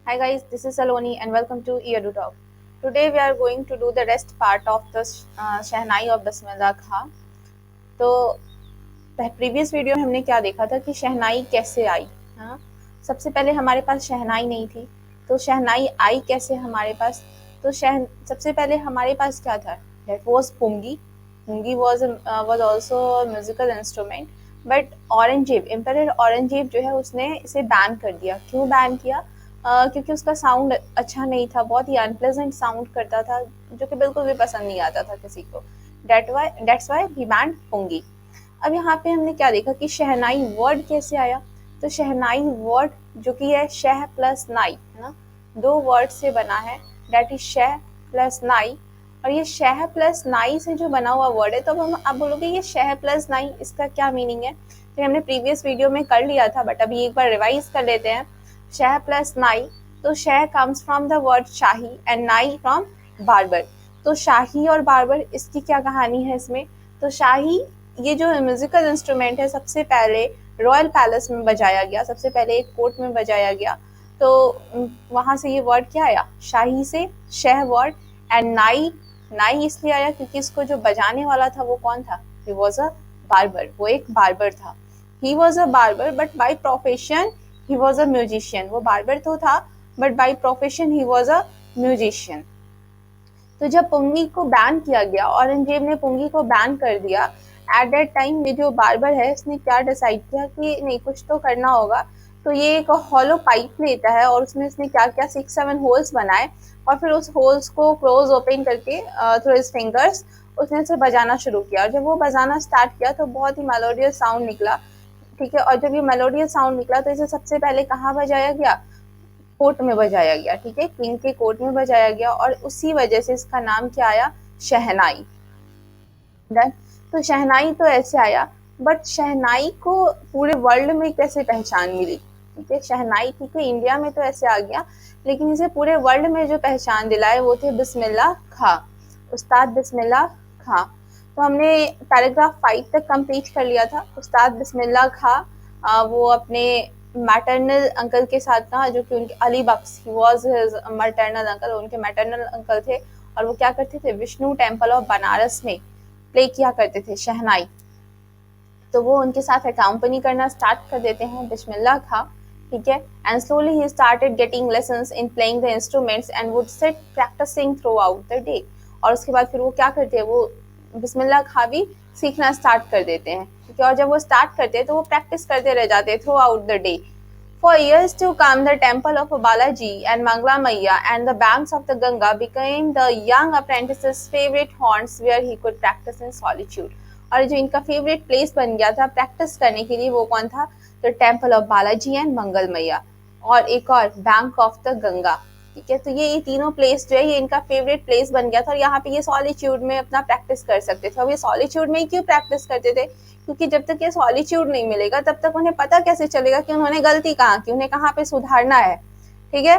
Hi guys, this is Saloni and welcome to Edu Talk. Today we are going to do the rest part of the shehnai of Bismillah Khan. तो previous video में हमने क्या देखा था कि शहनाई कैसे आई। हाँ, सबसे पहले हमारे पास शहनाई नहीं थी, तो शहनाई आई कैसे हमारे पास। तो सबसे पहले हमारे पास क्या था, that was पुंगी। पुंगी was also a musical instrument, but Aurangzeb, emperor Aurangzeb जो है उसने इसे बैन कर दिया। क्यों बैन किया? क्योंकि उसका साउंड अच्छा नहीं था, बहुत ही अनप्लेजेंट साउंड करता था, जो कि बिल्कुल भी पसंद नहीं आता था किसी को। दैट्स वाई ही बैंड पुंगी। अब यहाँ पे हमने क्या देखा कि शहनाई वर्ड कैसे आया। तो शहनाई वर्ड जो कि है शह प्लस नाई, है ना, दो वर्ड से बना है, दैट इज शह प्लस नाई। और ये शह प्लस नाई से जो बना हुआ वर्ड है, तो अब आप बोलोगे ये शह प्लस नाई, इसका क्या मीनिंग है। तो हमने प्रीवियस वीडियो में कर लिया था, बट अभी एक बार रिवाइज कर लेते हैं। शह प्लस नाई, तो शह comes from the word shahi and नाई फ्रॉम बार्बर। तो शाही और बार्बर, इसकी क्या कहानी है इसमें। तो शाही, ये जो म्यूजिकल इंस्ट्रूमेंट है, सबसे पहले रॉयल पैलेस में बजाया गया, सबसे पहले एक कोर्ट में बजाया गया। तो वहां से ये वर्ड क्या आया, शाही से शह वर्ड, एंड नाई, नाई इसलिए आया क्योंकि इसको जो बजाने वाला था वो कौन था, ही वॉज अ बार्बर, वो एक बार्बर था। ही was a barber but by profession he was a musician. वो बार्बर तो था but by profession he was a musician. तो जब पुंगी को बैन किया गया, औरंगजेब ने पुंगी को बैन कर दिया, एट दैट टाइम ये जो बार्बर है इसने क्या डिसाइड किया कि नहीं, कुछ तो करना होगा। तो ये एक हॉलो पाइप लेता है और उसमें इसने क्या किया, 6-7 होल्स बनाए, और फिर उस होल्स को क्लोज ओपन करके थ्रू हिज फिंगर्स उसने इसे बजाना शुरू किया। और जब वो बजाना स्टार्ट किया तो बहुत ही मेलोडियस साउंड निकला, ठीक है। और जब ये मेलोडियस साउंड निकला तो इसे सबसे पहले कहाँ बजाया गया, कोर्ट में बजाया गया, ठीक है, किंग के कोर्ट में बजाया गया, और उसी वजह से इसका नाम क्या आया, शहनाई। डन। तो शहनाई तो ऐसे आया, बट शहनाई को पूरे वर्ल्ड में कैसे पहचान मिली, ठीक है। शहनाई ठीक है इंडिया में तो ऐसे आ गया, लेकिन इसे पूरे वर्ल्ड में जो पहचान दिलाए वो थे बिस्मिल्लाह खां, उस्ताद बिस्मिल्लाह खां। तो हमने पैराग्राफ 5 तक कंप्लीट कर लिया था। उस्ताद बिस्मिल्लाह खां वो अपने मैटरनल अंकल के साथ था, जो कि उनके Ali Bakhsh, he was his maternal uncle, उनके मैटरनल अंकल थे। और वो क्या करते थे, विष्णु टेम्पल ऑफ बनारस में प्ले किया करते थे शहनाई। तो वो उनके साथ अकम्पनी करना स्टार्ट कर देते हैं बिस्मिल्लाह खां, ठीक है। एंड स्लोली ही started getting lessons in playing the instruments and would sit practicing throughout the day. और उसके बाद फिर वो क्या करते हैं, वो बिस्मिल्लाह खां भी सीखना स्टार्ट कर देते हैं, ठीक है। और जब वो स्टार्ट करते हैं तो वो प्रैक्टिस करते रह जाते हैं through out the day. For years to come, the temple of Balaji and Mangla Maiya and the banks of the Ganga became the young apprentice's favorite haunts where he could practice in solitude. और जो इनका favourite place बन गया था practice करने के लिए, वो कौन था, the temple of Balaji and Mangal Maiya, और एक और बैंक ऑफ द गंगा, ठीक है। तो ये तीनों प्लेस जो है ये इनका फेवरेट प्लेस बन गया था, और यहाँ पे ये सॉलिट्यूड में अपना प्रैक्टिस कर सकते थे। अब ये सॉलिट्यूड में ही क्यों प्रैक्टिस करते थे, क्योंकि जब तक ये सॉलिट्यूड नहीं मिलेगा तब तक उन्हें पता कैसे चलेगा कि उन्होंने गलती कहाँ की, उन्हें कहाँ पे सुधारना है, ठीक है।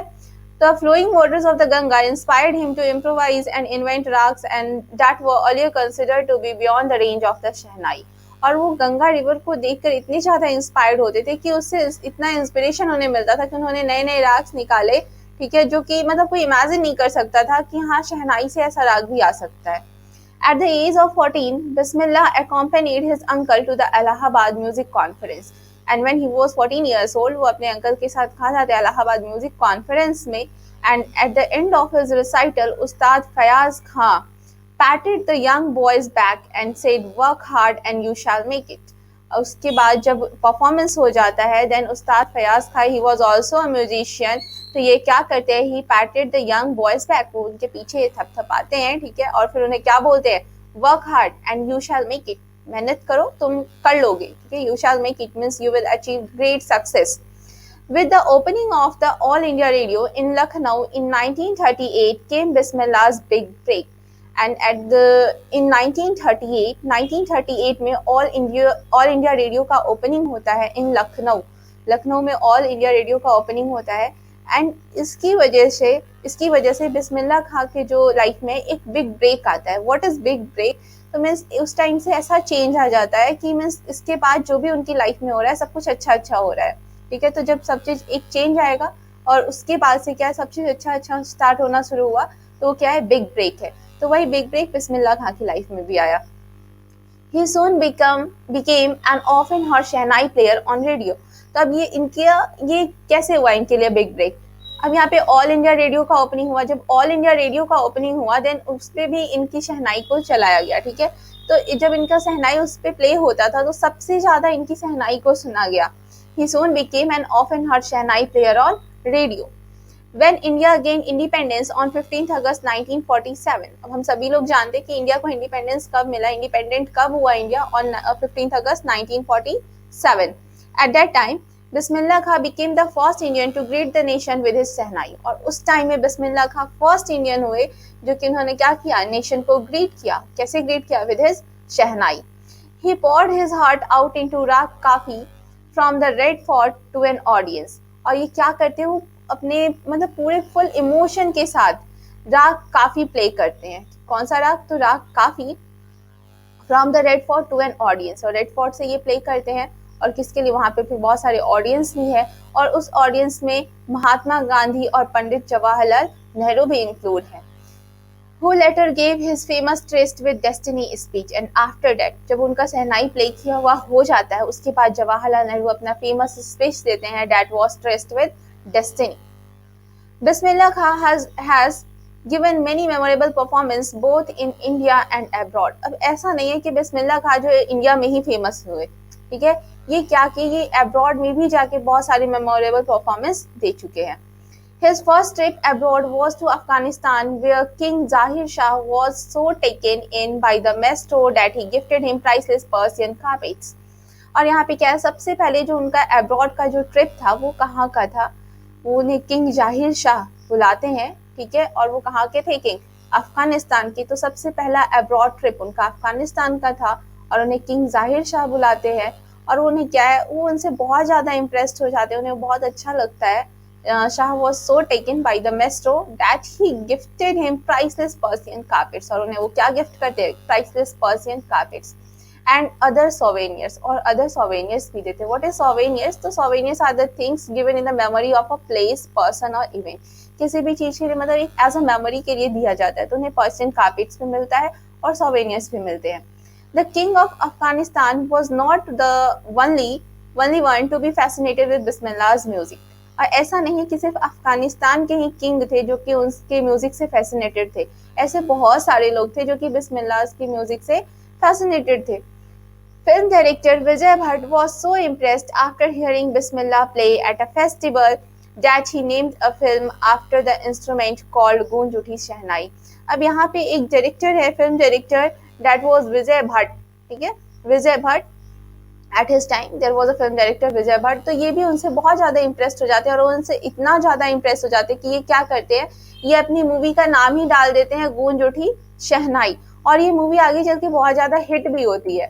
The flowing waters of the Ganga inspired him to improvise and invent rags and that were earlier considered to be beyond the range of the Shehnai. और वो गंगा रिवर को देखकर इतने ज्यादा इंस्पायर्ड होते थे कि उससे इतना इंस्पिरेशन उन्हें मिलता था कि उन्होंने नए नए राग्स निकाले, ठीक है, जो कि मतलब कोई इमेजिन नहीं कर सकता था कि हाँ शहनाई से ऐसा राग भी आ सकता है। At the age of 14, Bismillah accompanied his uncle to the Allahabad Music Conference. And when he was 14 years old, वो अपने अंकल के साथ कहाँ जाते हैं, इलाहाबाद म्यूजिक कॉन्फ्रेंस में। And at the end of his recital, Ustad Fayaz Khan patted the young boy's back and said, "Work hard and you shall make it." उसके बाद जब परफॉर्मेंस हो जाता है, then Ustad Fayaz Khan, he was also a musician, तो ये क्या करते हैं, he patted the young boys back, वो उनके पीछे थपथपाते हैं, ठीक है। और फिर उन्हें क्या बोलते हैं, work hard and you shall make it, मेहनत करो तुम कर लोगे, ठीक है। You shall make it means you will achieve great success. With the opening of the All India Radio in Lucknow in 1938 came Bismillah's big break. And in 1938 में all India radio का opening होता है इन लखनऊ में all India radio का opening होता है। And इसकी वजह से बिस्मिल्लाह खां के जो लाइफ में एक बिग ब्रेक आता है। व्हाट इज बिग ब्रेक, तो मीन्स उस टाइम से ऐसा चेंज आ जाता है कि मीन्स इसके बाद जो भी उनकी लाइफ में हो रहा है सब कुछ अच्छा हो रहा है, ठीक है। तो जब सब चीज एक चेंज आएगा और उसके बाद से क्या सबसे अच्छा स्टार्ट होना शुरू हुआ, तो वो क्या है, बिग ब्रेक है। तो वही बिग ब्रेक बिस्मिल्लाह खां की लाइफ में भी आया। He soon became an often heard shehnai player on radio. तो अब ये कैसे हुआ इनके लिए बिग ब्रेक? अब यहाँ पे ऑल इंडिया रेडियो का ओपनिंग हुआ। जब ऑल इंडिया रेडियो का ओपनिंग हुआ देन उस पर भी इनकी शहनाई को चलाया गया, ठीक है। तो जब इनका शहनाई उस पर प्ले होता था तो सबसे ज्यादा इनकी शहनाई को सुना गया। He soon became an often heard shehnai player on radio. When India gained independence on 15th August 1947, अब हम सभी लोग जानते हैं कि इंडिया को इंडिपेंडेंस कब मिला, इंडिपेंडेंट कब हुआ India, on 15th August 1947. At that time, Bismillah Khan became the first Indian to greet the nation with his शहनाई। और उस टाइम में बिस्मिल्लाह खां फर्स्ट इंडियन हुए जो कि उन्होंने क्या किया, नेशन को ग्रीट किया। कैसे ग्रीट किया? With his shehnai. He poured his heart out into राग काफी from the Red Fort to an audience। और ये क्या करते हैं, वो अपने मतलब पूरे फुल इमोशन के साथ राग काफी प्ले करते हैं। कौन सा राग? तो राग काफी from the Red Fort to an audience. और रेड फोर्ट से ये प्ले करते हैं और किसके लिए? वहां पे फिर बहुत सारे ऑडियंस भी है और उस ऑडियंस में महात्मा गांधी और पंडित जवाहरलाल नेहरू भी इंक्लूड है। Who later gave his famous Tryst with Destiny speech and after that, जब उनका शहनाई प्ले किया हुआ हो जाता है उसके बाद जवाहरलाल नेहरू अपना फेमस स्पीच देते हैं, that was Tryst with Destiny. Bismillah Khan has given many memorable performance both in India and abroad. अब ऐसा नहीं है कि बिस्मिल्लाह खां जो इंडिया में ही फेमस हुए, ठीक है, ये क्या कि ये अब्रॉड में भी जाके बहुत सारी मेमोरेबल परफॉर्मेंस दे चुके हैं। His first trip abroad was to Afghanistan, where King Zahir Shah was so taken in by the maestro that he gifted him priceless Persian carpets. और यहाँ पे क्या है, सबसे पहले जो उनका अब्रॉड का जो ट्रिप था वो कहाँ का था? वो उन्हें किंग जाहिर शाह बुलाते हैं, ठीक है, और वो कहाँ के थे? किंग अफगानिस्तान के। तो सबसे पहला अब्रॉड ट्रिप उनका अफगानिस्तान का था और उन्हें किंग जाहिर शाह बुलाते हैं और उन्हें क्या है, वो उनसे बहुत ज़्यादा इम्प्रेस्ड हो जाते हैं, उन्हें बहुत अच्छा लगता है। Shah was so taken by the maestro that he gifted him priceless Persian carpets। और उन्हें वो क्या गिफ्ट करते हैं? priceless Persian carpets and other souvenirs। और other souvenirs भी देते हैं। What is souvenirs? तो souvenirs are the things given in the memory of a place, person or event। किसी भी चीज़ के लिए मतलब एक एज अ मेमोरी के लिए दिया जाता है। तो उन्हें Persian carpets भी मिलता है और souvenirs भी मिलते हैं। The king of Afghanistan was not the only one to be fascinated with Bismillah's music। और ऐसा नहीं कि सिर्फ अफगानिस्तान के ही किंग थे जो कि उनके म्यूजिक से फैसिनेटेड थे, ऐसे बहुत सारे लोग थे जो कि बिस्मिल्लाह की म्यूजिक से फैसिनेटेड थे। Film director Vijay Bhatt was so impressed after hearing Bismillah play at a festival that he named a film after the instrument called गूंज उठी शहनाई। अब यहाँ पे एक डायरेक्टर है, फिल्म डायरेक्टर, that was विजय भट्ट, ठीक है, विजय Bhatt. At his time there was a film director विजय भट्ट। तो ये भी उनसे बहुत ज़्यादा इम्प्रेस्ड हो जाते हैं और उनसे इतना ज़्यादा इम्प्रेस हो जाते हैं कि ये क्या करते हैं, ये अपनी मूवी का नाम ही डाल देते हैं गूंज उठी शहनाई। और ये मूवी आगे चल के बहुत ज़्यादा हिट भी होती है।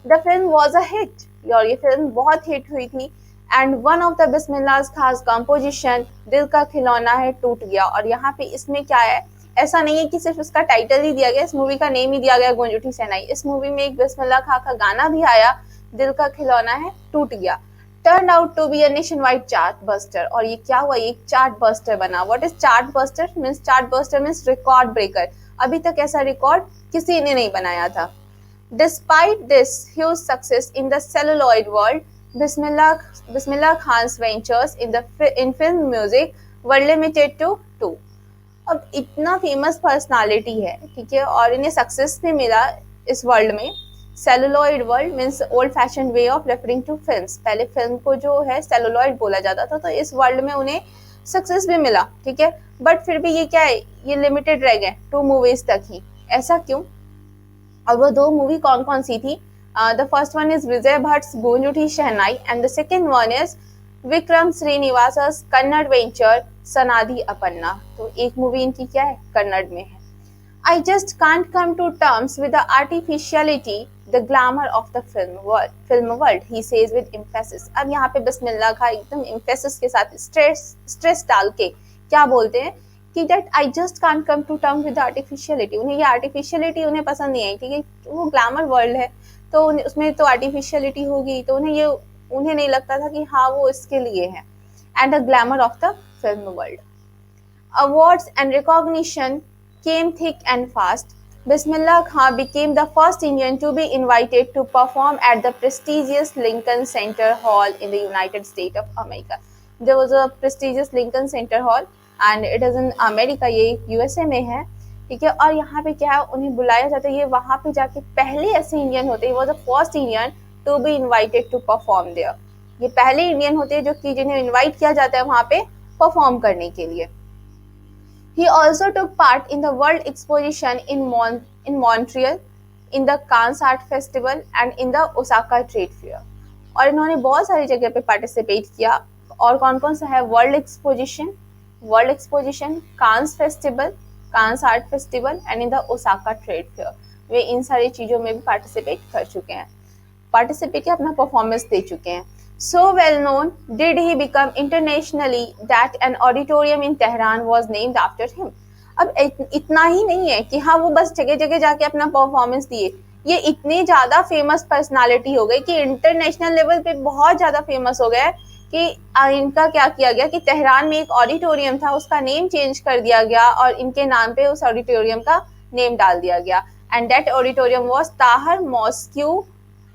The film was a hit और ये फिल्म बहुत हिट हुई थी। एंड वन ऑफ द बिस्मिल्लाह खास कंपोजिशन दिल का खिलौना है टूट गया। और यहाँ पे इसमें क्या है, ऐसा नहीं है कि सिर्फ इसका टाइटल ही दिया गया, इस मूवी का नेम ही दिया गया गूंज उठी शहनाई। इस मूवी में एक बिस्मिल्लाह खां का गाना भी आया, दिल का खिलौना है टूट गया। Turn out to be a nationwide chart buster. और ये क्या हुआ, ये चार्ट बस्टर बना। What is chart buster? Means chart buster means record breaker. अभी तक ऐसा रिकॉर्ड किसी ने नहीं बनाया था। Despite this huge success in the celluloid world, Bismillah Khan's ventures in film music were limited to 2। अब इतना फेमस पर्सनालिटी है, ठीक है, और इन्हें सक्सेस भी मिला इस वर्ल्ड में। Celluloid world means old fashion way of referring to films. पहले फिल्म को जो है सेलुलॉइड बोला जाता था, तो इस वर्ल्ड में उन्हें सक्सेस भी मिला, ठीक है, बट फिर भी ये क्या है, ये लिमिटेड रह गए 2 मूवीज तक ही। ऐसा क्यों? और वो 2 मूवी कौन कौन सी थी? The first one is Vijay Bhatt Goonj Uthi Shehnai and the second one is Vikram Srinivas Kannada venture Sanadhi Appanna. तो एक मूवी इनकी क्या है, कन्नड़ में है। I just can't come to terms with the artificiality, the glamour of the film world, he says with emphasis। अब यहाँ पे बिस्मिल्लाह खां एकदम emphasis के साथ स्ट्रेस डाल के क्या बोलते हैं कि that I just can't come to terms with the artificiality। उन्हें ये artificiality उन्हें पसंद नहीं है, ठीक है, वो ग्लैमर वर्ल्ड है तो उसमें तो artificiality होगी, तो उन्हें नहीं लगता था कि हाँ वो इसके लिए है। and the glamour of the film world. Awards and recognition came thick and fast. Bismillah Khan became the first Indian to be invited to perform at the prestigious Lincoln Center Hall in the United States of America. There was a prestigious Lincoln Center Hall and it is in America, ये USA में है, ठीक है। और यहाँ पे क्या है, उन्हें बुलाया जाता है, ये वहाँ पे जाके पहले ऐसे इंडियन होते हैं, वो the first Indian to be invited to perform there. ये पहले इंडियन होते हैं जो कि जिन्हें इनवाइट किया जाता है वहाँ पे परफॉर्म करने के लिए। He also took part in the World Exposition in Montreal, in the Cannes Art Festival and in the Osaka Trade Fair. और इन्होंने बहुत सारी जगह पे पार्टिसिपेट किया। और कौन कौन सा है? World exposition, Cannes festival, Cannes art festival and in the Osaka trade fair. वे इन सारी चीज़ों में भी पार्टिसिपेट कर चुके हैं, पार्टिसिपेट किया, अपना परफॉर्मेंस दे चुके हैं। So well known did he become internationally that an auditorium in Tehran was named after him. अब इतना ही नहीं है कि हाँ वो बस जगह जगह जाके अपना परफॉर्मेंस दिए, ये इतने ज़्यादा फेमस पर्सनालिटी हो गई कि इंटरनेशनल लेवल पे बहुत ज़्यादा फेमस हो गया कि इनका क्या किया गया कि तेहरान में एक ऑडिटोरियम था, उसका नेम चेंज कर दिया गया और इनके नाम पे उस ऑडिटोरियम का नेम डाल दिया गया। And that auditorium was Tahar mosque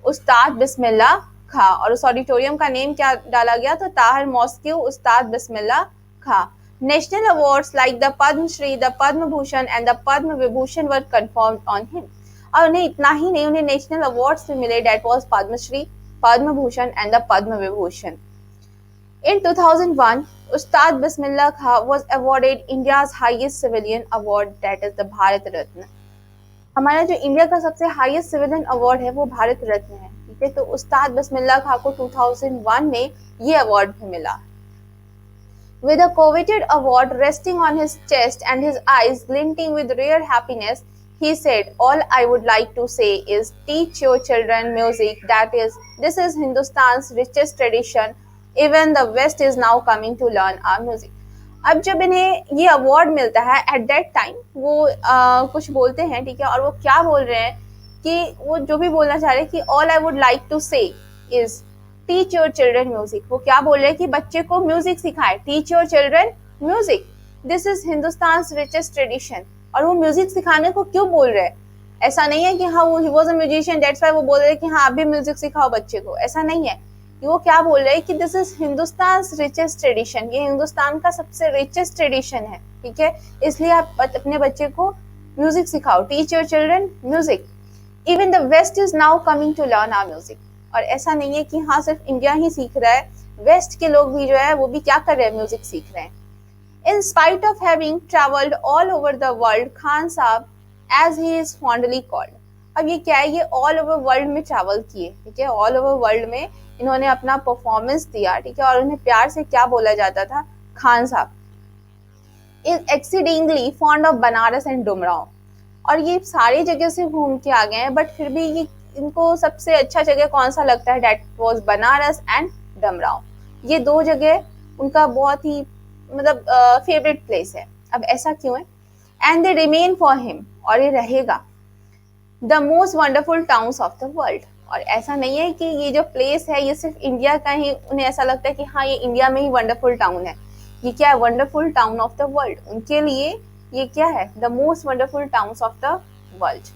Ustad Bismillah खां। और उस ऑडिटोरियम का नेम क्या डाला गया? तो ताहर mosque Ustad Bismillah Khan. National awards like the Padmashri, the Padma Bhushan and the Padma Vibhushan were conferred on him. और उन्हें इतना ही नहीं, उन्हें नेशनल अवार्ड्स भी मिले, that was Padmashri, Padma Bhushan and the Padma Vibhushan. In 2001, Ustad Bismillah Khan was awarded India's highest civilian award, that is the Bharat Ratna. हमारा जो India का सबसे हाईएस्ट सिविलियन अवार्ड है वो भारत रत्न है, ठीक है। तो उस्ताद बिस्मिल्लाह खां को 2001 में ये अवार्ड भी मिला। With a coveted award resting on his chest and his eyes glinting with rare happiness, he said, "All I would like to say is teach your children music. This is Hindustan's richest tradition. Even the West is now coming to learn our music." अब जब इन्हें ये award मिलता है at that time वो कुछ बोलते हैं, ठीक है। और वो क्या बोल रहे हैं कि वो जो भी बोलना चाह रहे हैं कि all I would like to say is teach your children music. वो क्या बोल रहे हैं कि बच्चे को म्यूजिक सिखाए, teach your children music, this is Hindustan richest tradition. और वो म्यूजिक सिखाने को क्यों बोल रहे हैं? ऐसा नहीं है कि हाँ वो ही was a musician that's why वो बोल रहे हैं कि हाँ आप भी म्यूजिक सिखाओ बच्चे को, ऐसा नहीं है। वो क्या बोल रहे हैं कि this is Hindustan richest tradition, ये हिंदुस्तान का सबसे रिचेस्ट ट्रेडिशन है, ठीक है। इसलिए आप अपने बच्चे को म्यूजिक सिखाओ, teach your children music. Even the west is now coming to learn our music. और ऐसा नहीं है कि हाँ सिर्फ इंडिया ही सीख रहा है, वेस्ट के लोग भी जो है वो भी क्या कर रहे हैं, म्यूजिक सीख रहे हैं। In spite of having travelled all over the world, Khan Sahab as he is fondly called. अब ये क्या है, ये ऑल ओवर वर्ल्ड में ट्रैवल किए, ठीक है। ऑल ओवर वर्ल्ड में इन्होंने अपना परफॉर्मेंस दिया, ठीक है। और उन्हें प्यार से क्या बोला जाता था? खान साहब। Is exceedingly fond of Banaras and Dumraon. और ये सारी जगह से घूम के आ गए हैं, बट फिर भी ये इनको सबसे अच्छा जगह कौन सा लगता है? That was Banaras and Dumraon. ये दो जगह उनका बहुत ही मतलब फेवरेट प्लेस है। अब ऐसा क्यों है? And they remain for him, और ये रहेगा the most wonderful towns of the world. और ऐसा नहीं है कि ये जो प्लेस है ये सिर्फ इंडिया का ही, उन्हें ऐसा लगता है कि हाँ ये इंडिया में ही वंडरफुल टाउन है। ये क्या है? Wonderful town of the world. उनके लिए ये क्या है? The most wonderful towns of the world.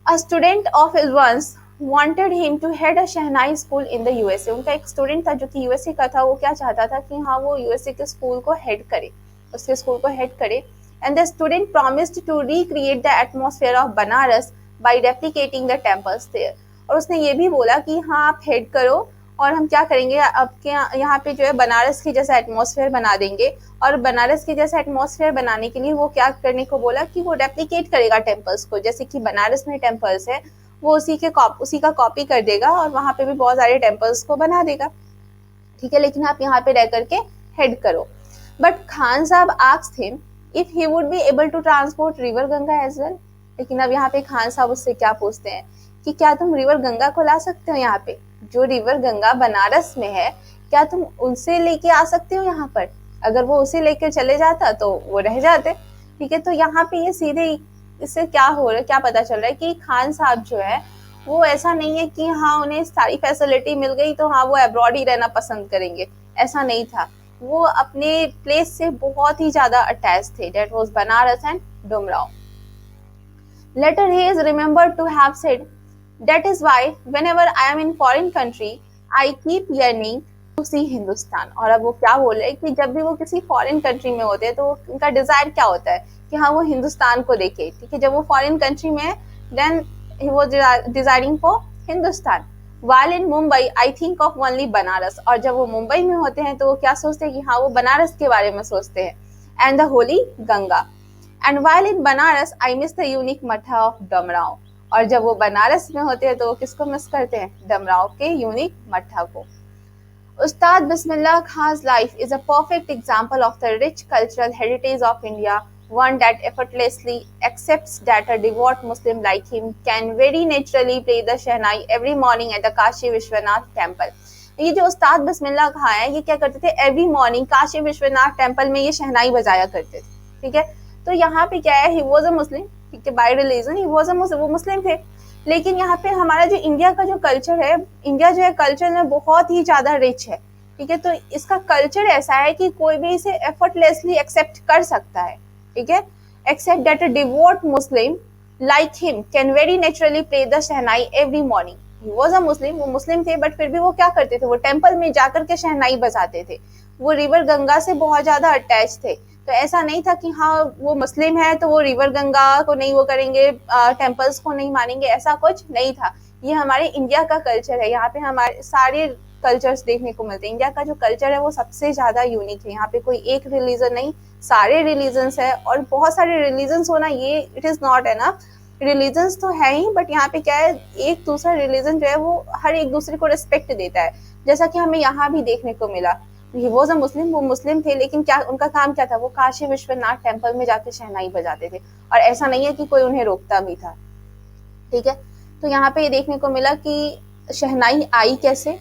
A student of his once wanted him to head a shehnai school in the USA. उनका एक स्टूडेंट था जो कि यूएसए का था, वो क्या चाहता था कि हाँ वो यूएसए के स्कूल को हेड करे, उसके स्कूल को हेड करे। And the student promised to recreate the atmosphere of Banaras by replicating the temples there. और उसने ये भी बोला कि हाँ आप हेड करो और हम क्या करेंगे, आपके यहाँ पे जो है बनारस के जैसा एटमॉस्फेयर बना देंगे। और बनारस के जैसा एटमॉस्फेयर बनाने के लिए वो क्या करने को बोला कि वो रेप्लिकेट करेगा टेम्पल्स को, जैसे कि बनारस में टेम्पल्स है वो उसी का कॉपी कर देगा और वहाँ पे भी बहुत सारे टेम्पल्स को बना देगा, ठीक है। लेकिन आप यहाँ पे रह करके हेड करो। But Khan Sahab asked him if he would be able to transport river Ganga as well. लेकिन अब यहाँ पे खान साहब उससे क्या पूछते हैं कि क्या तुम रिवर गंगा को ला सकते हो यहाँ पे? जो रिवर गंगा बनारस में है क्या तुम उनसे लेके आ सकते हो यहाँ पर? अगर वो उसे लेकर चले जाता तो वो रह जाते, ठीक है। तो यहाँ पे ये सीधे इससे क्या हो रहा है, क्या पता चल रहा है कि खान साहब जो है वो ऐसा नहीं है कि हाँ उन्हें सारी फैसिलिटी मिल गई तो हाँ वो अब्रॉड ही रहना पसंद करेंगे। ऐसा नहीं था, वो अपने प्लेस से बहुत ही ज्यादा अटैच थे. That was Banaras and Dumraon. Later he is remembered to have said, "That is why whenever I am in foreign country, I keep yearning to see Hindustan." और अब वो क्या बोल रहे हैं कि जब भी वो किसी फॉरेन कंट्री में होते हैं तो उनका डिजायर क्या होता है कि हाँ वो हिंदुस्तान को देखे. ठीक है, जब वो फॉरेन कंट्री में है then he was desiring for Hindustan. While in Mumbai, I think of only Banaras. और जब वो मुंबई में होते हैं तो वो क्या सोचते हैं कि हाँ वो बनारस के बारे में सोचते हैं. And the Holi Ganga. And while in Banaras I miss the unique मठा of डमराव. और जब वो बनारस में होते हैं तो वो किसको मिस करते हैं? डमराव के यूनिक मठा को. उस्ताद बिस्मिल्लाह Khan's life is a perfect example of the rich cultural heritage of India, one that effortlessly accepts that a devout Muslim like him can very naturally play the shehnai every morning at the Kashi Vishwanath temple. ये जो उस्ताद बिस्मिल्लाह खान है ये क्या करते थे? Every morning Kashi Vishwanath temple में ये शहनाई बजाया करते थे. ठीक है, तो यहाँ पे क्या है, ही वॉज अ मुस्लिम. ठीक है, by religion he was a Muslim, वो मुस्लिम थे. लेकिन यहाँ पे हमारा जो इंडिया का जो कल्चर है, इंडिया जो है कल्चर में बहुत ही ज्यादा रिच है. ठीक है, तो इसका कल्चर ऐसा है कि कोई भी इसे एफर्टलेसली एक्सेप्ट कर सकता है. ठीक है, accept that a devout Muslim like him can very naturally play the shehnai every morning. He was a Muslim, वो मुस्लिम थे बट फिर भी वो क्या करते थे? वो टेम्पल में जाकर के शहनाई बजाते थे. वो रिवर गंगा से बहुत ज्यादा अटैच थे. तो ऐसा नहीं था कि हाँ वो मुस्लिम है तो वो रिवर गंगा को नहीं वो करेंगे, टेम्पल्स को नहीं मानेंगे, ऐसा कुछ नहीं था. ये हमारे इंडिया का कल्चर है. यहाँ पे हमारे सारे कल्चर्स देखने को मिलते हैं. इंडिया का जो कल्चर है वो सबसे ज्यादा यूनिक है. यहाँ पे कोई एक रिलीजन नहीं, सारे रिलीजन्स है. और बहुत सारे रिलीजन्स होना ये it is not enough. Religions तो है ही बट यहाँ पे क्या है, एक दूसरा रिलीजन जो है वो हर एक दूसरे को रिस्पेक्ट देता है. जैसा कि हमें यहाँ भी देखने को मिला. ही वॉज अ मुस्लिम, वो मुस्लिम थे लेकिन क्या उनका काम क्या था? वो काशी विश्वनाथ टेम्पल में जाके शहनाई बजाते थे. और ऐसा नहीं है कि कोई उन्हें रोकता भी था. ठीक है, तो यहाँ पे ये देखने को मिला कि शहनाई आई कैसे.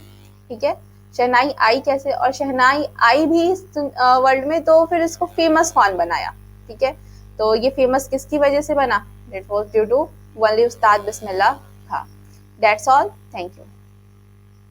ठीक है, शहनाई आई कैसे, और शहनाई आई भी वर्ल्ड में, तो फिर इसको फेमस कौन बनाया? ठीक है, तो ये फेमस किसकी वजह से बना? That was due to only Ustad Bismillah Khan. That's all. Thank you.